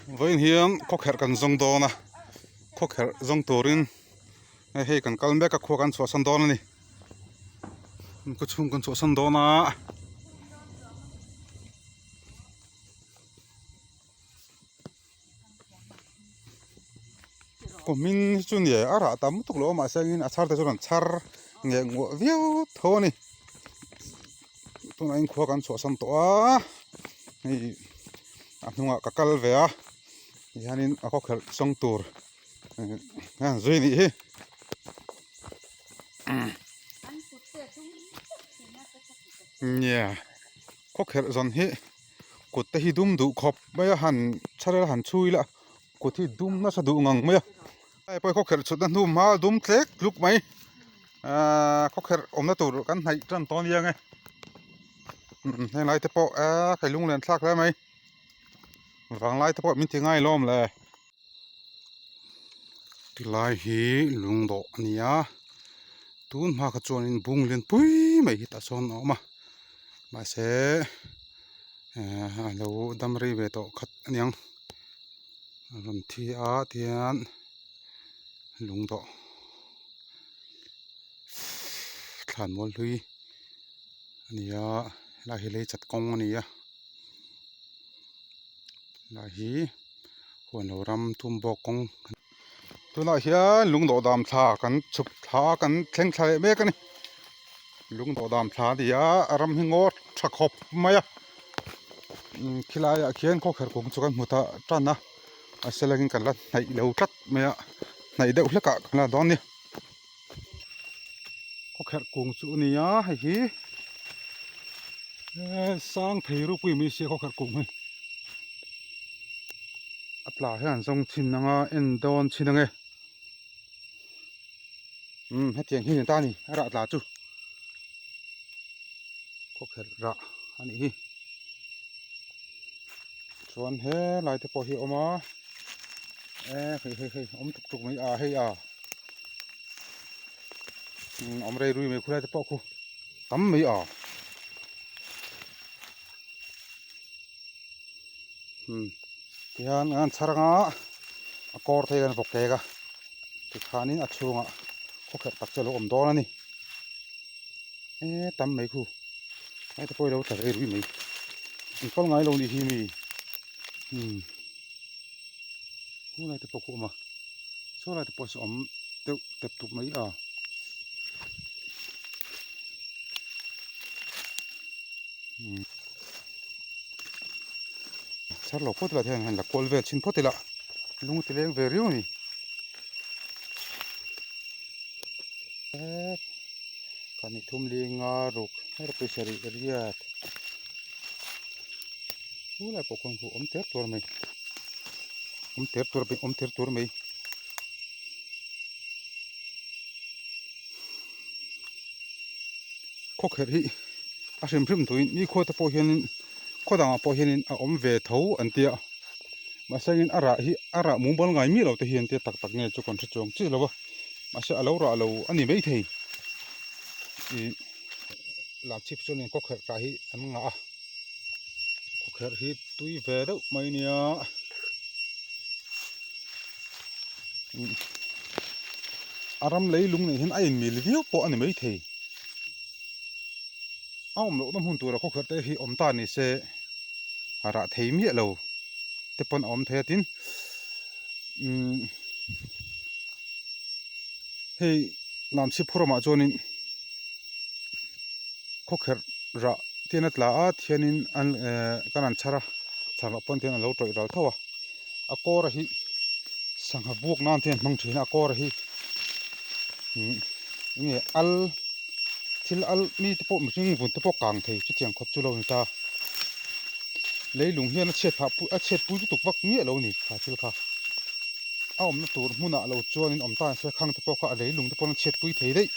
với hiền có khэр cần zong đo na có khэр zong torin hay cần calm back các khoa cần xóa sân đo này có chung cần xóa sân đo na có mình chun ye ara tam tuk lo mà sang in achar ta chun char nghe ngộ viu thô này tụi anh khoa cần xóa sân toa này nung à kakal về à hianin có khэр zong tor rồi đi yeah có khэр zon hi cột tay đum đủ khop bây hẳn chả hẳn chui là cột thì đum nó sẽ đủ ngang mấy ai bây có khэр chút đan đum mà đum thế lúc mấy có khэр ông nó tụt cái này trơn to như ngay hay lại tập bộ cái lung lên sắc đấy mấy vàng lại tập bộ mình thì ngay lom lẹ thì lại hi lung độ nia tún mà cái chỗ nên bung lên pui mấy ta son nó mà sẽ lâu đâm ri về tổ khát niang làm thi á tiền lung độ thản mol lui nia là hi lấy chặt công nia là hi huan lo ram thum bok công tu na hian lung độ dam thla kan chup thla kan thleng thlai mek ani lung độ dam thla dia ram hi ngo tha khop maya khilai a khian ko kher kong chu kan muta tan na a selangin kan la nei lo tat maya nei deuh hleka kan la don ni ko kher kong chu nia hi sang thei ru pui mi se ko kher kong hi atla hian zong chin nanga en don chinange hetiang hi ta ni ara tla chu ko kher ra ani hi chuan he lai te pawh hi oma hei om tuk tuk mai a hei a om rei rui mai khulai te pawh khu tam mai a tian an charanga a kor thei kan bok te ga ti khanin a chunga ko kher tak chalo om don ani tam mai khu ai te pawh lo tar rei rui mai in pal ngai lo ni hi mi khu lai te pawh khu ma so lai te pawh si om teuh tep tuk mai a char lo pot la then han la kol vel chin pot la lung te leng ve riu ni kan ni thum linga ruk her pe sari riat khu lai pawh khon khu om ter tur mai om ter tur mai ko kher hi a hrim hrim tuin mi kho te pawh hianin kho dang a pawh hianin a om ve tho an tia ma sangin ara mumbal ngai mi lo te hian te tak tak nge chu kon thachong chi lo wa ma se alo ra lo ani mai thei i lam chip chunin ko kher ta hi an nga a ko kher hi tui ve deuh mai nia aram leilung nei hin a in mil viu pawh ani mai thei om lo dam hun tura ko kher te hi om ta ni se ara thei mi lo te pon om the tin hei lam si phurama chonin ko kher ra tiana tla a thianin an kanan chara charlo pon tian lo troi ral thawa a kor hi sangha buk nan ten mang thina a kor hi nge al thil al mi te pawh mihring vun te pawh kang thei chu chiang khop chu lo ni ta leilung hian a chet pu chu tuk vak nge lo ni kha thil kha a om na tur hmuna lo chuanin om tan se khang te pawh kha leilung te pawh chet pui thei dei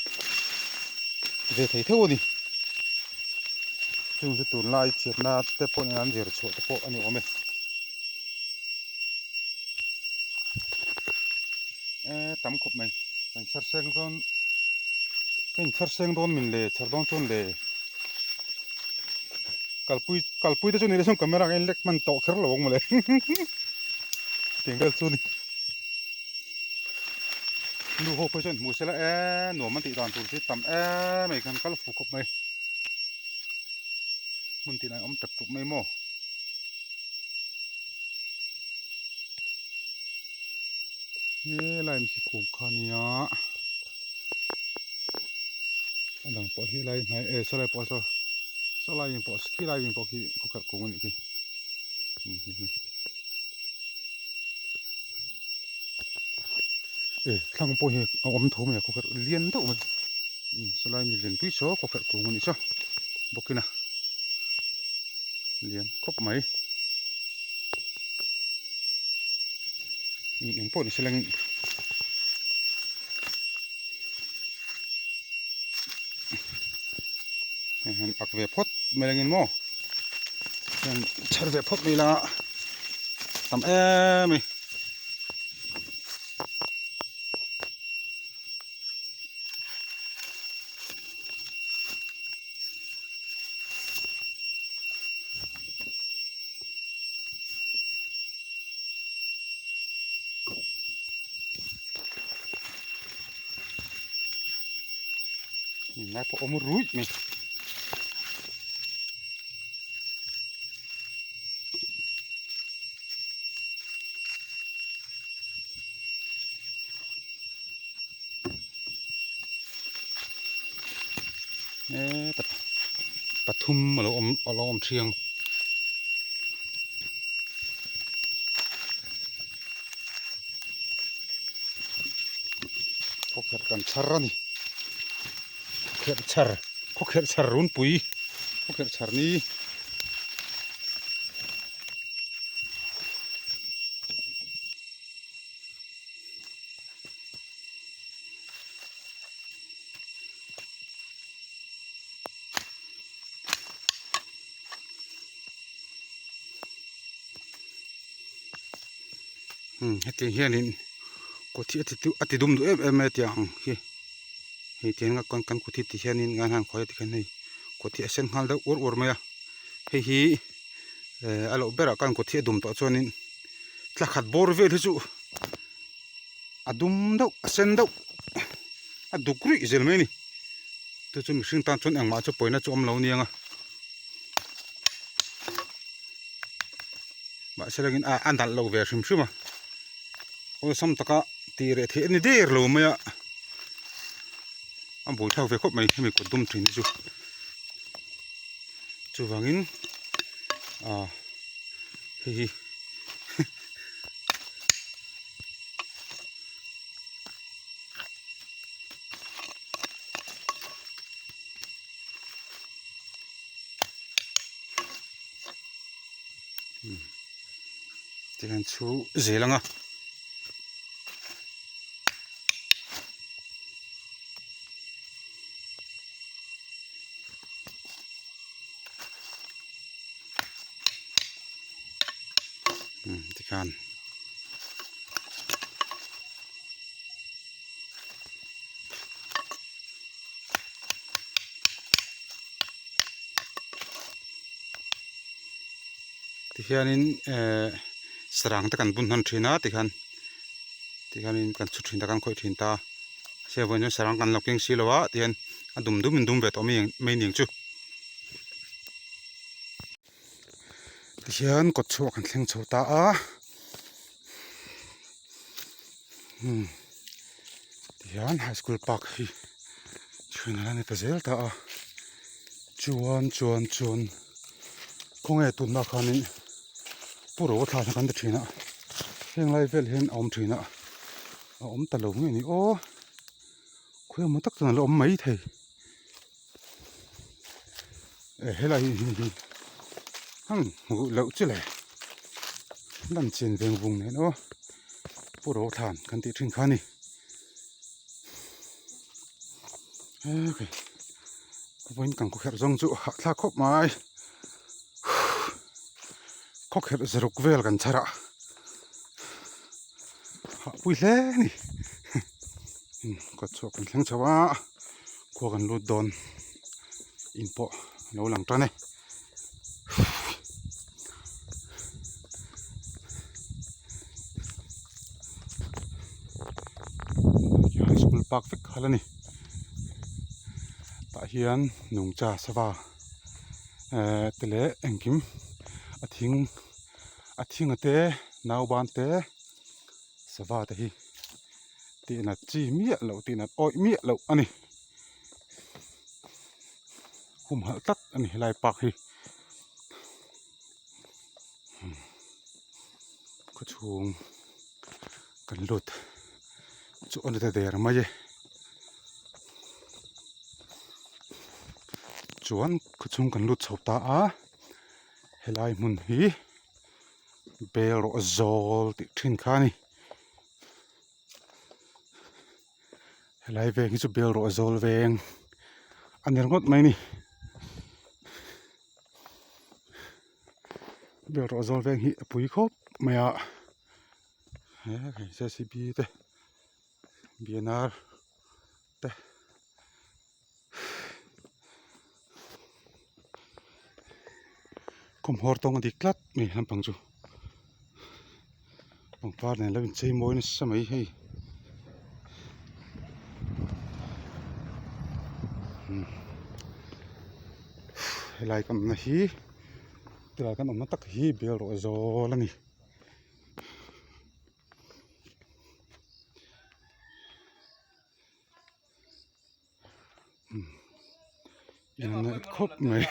ve thei theu ani chung chu tur lai chet na te pawh an jer chho te pawh ani ome tam khop mai kan char seng don min le char don chon le kalpui te chu ni le song camera ngai lek man to kher lo mo le tiếng rêu xuân nu hộp phải chân mùi sẽ là nổมันติดอนตุ่นที่ต่ำmấy con cá lóc phụ cọp mấyมันติดnày ông chập chụp mấy mò lại mình cụm con nhá anh đang bỏ khi lại này sao lại bỏ sao lại mình bỏ khi lại mình bỏ khi có cả cụm này kì thằng bỏ khi ông thấu mày có cả liên đâu mình sao lại mình liên túi số có cả cụm này sao bỏ kia nào liên cọp mấy những bộ này sẽ là ạc về phốt mấy lần mò chở về phốt này là tầm mày nãy bỏ một rúi mày bật thum mà nó ôm thiêng có khét cần char này khét char run pui có khét char ní hết tiền hiện in có thể thì đúng rồi em tiền hi hi tiền ngắt con có thể thì hiện in ngàn hàng khỏi thì cái này có thể sen hal đâu ur mày hi alo bera con có thể đúng to cho nên là khát bor về thì chú đúng đâu sen đâu đủ quý gì mà này tôi cho mình sinh tan chọn ăn mà cho bồi nó cho lâu niang bạn sẽ là ăn đàn lâu về xem xem mà ôi xong tất cả thì để thế này để lâu mà anh bồi thao về khóc mày hay mày còn đun chuyện chứ chú vàng in hi thì anh chú dễ lắm à thì kan thì hianin sarang ta kan bun han thina ti khan in kan chu thin ta kan khoi thin ta se bon sarang kan loking silowa tian adum dum ve to mai ning chu ti hian kot chu kan thleng chho ta a ti hian high school park hi chuna ni ta zel ta a chuan khong e tun na khanin puro thla na kan thina heng lai vel hen om thina om ta lo nge ni o khoi mo tak tan lo om mai thei helai hi hang lo chu le dan chen veng vung ne no puro than kan ti thing khani okay ko boin kan ko kher jong chu thla khop mai khóc hết rồi quên gần chả vui thế nè có chỗ còn sáng cháu á qua gần lúa đòn in bộ nấu lằng tròn này pak fik halani ta hian nung cha sawa tele engkim athing ate nauban te sawa te hi ti na chi mi lo ti na oi mi lo ani hum hal tak ani lai pak hi ko chung kan lut chu on te der mai chuan ko chung kan lut chhop ta a helai mun hi bel ro zol ti thin khani helai ve hi chu bel ro zol veng anir ngot mai ni bel ro zol veng hi pui khop maya JCB te BNR te kom hor tong di klat mi lampang chu pangpar ne lawin chei moi na samai hei helai kam na hi tira kan om na tak hi bel ro zol ani ina na khop mai